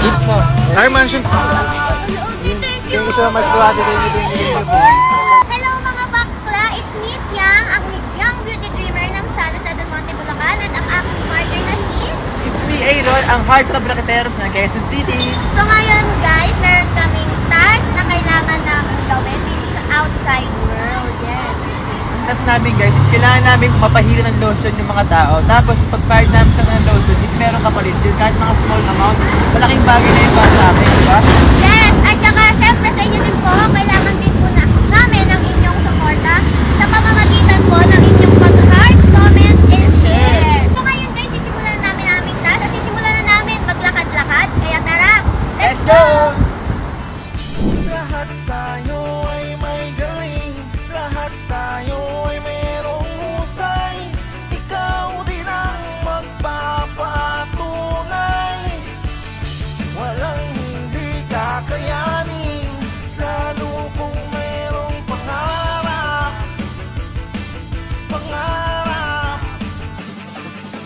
Our mansion. Thank you. Thank you so much po, ate. Thank you po. Hello mga bakla, it's me Tiang, ang young beauty dreamer ng Salas Del Monte, Bulacan at ang aking partner na si... It's me, Aaron, ang heartthrob raketeros ng Quezon City. So ngayon guys, meron kaming task na kailangan namin gawin dito sa outside world. Yes. Ang task namin guys is kailangan namin mapahilo ng lotion yung mga tao. Tapos pag-bayad namin sa ng lotion is meron kapalit din kahit mga small amount. Malaking bagay na yun para sa amin, di ba? Yes! At saka syempre sa inyo din po, kailangan din po namin ang inyong suporta sa pamamagitan po ng inyong pag-heart, comment, and share. So ngayon guys, sisimulan na namin ang aming task at sisimulan na namin maglakad-lakad. Kaya tara, let's go! Lahat tayo ay may galing, lahat tayo ay mayroong husay. Ikaw din ang magpapatunay. Walang hindi kakayanin, lalo kung mayroong pangarap. Pangarap.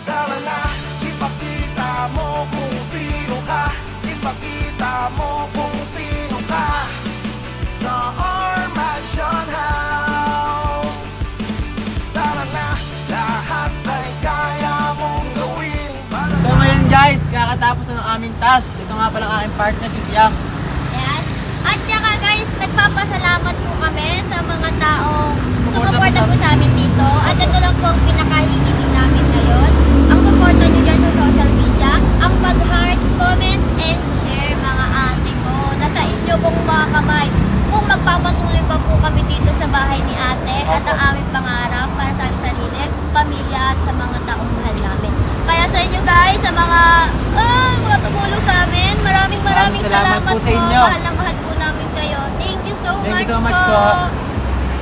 Tara na, ipakita mo kung sino ka. Ipakita mo kung sino ka. Sa our mansion house. Tara na, lahat ay kaya mong gawin. So ngayon guys, kakatapos na ng aming task. Ito nga pala ang aking partner si Tiang. Ayan. At saka guys, nagpapasalamat po kami sa mga taong Sumuporta sumuporta po po sa amin dito. At ito lang po ang pinakahihiling namin ngayon. Ang suporta nyo dyan sa social media, ang pag-heart, comment, and share mga ate ko. Nasa inyo pong mga kamay. Kung magpapatuloy pa po kami dito sa bahay ni ate at ang aming pangarap para sa aming sarili, pamilya at sa mga taong mahal namin. Kaya sa inyo guys, sa mga tumulong sa amin, maraming Maraming salamat salamat po sa inyo. Mahal na mahal po namin kayo. Thank you so Thank much you so much po. po.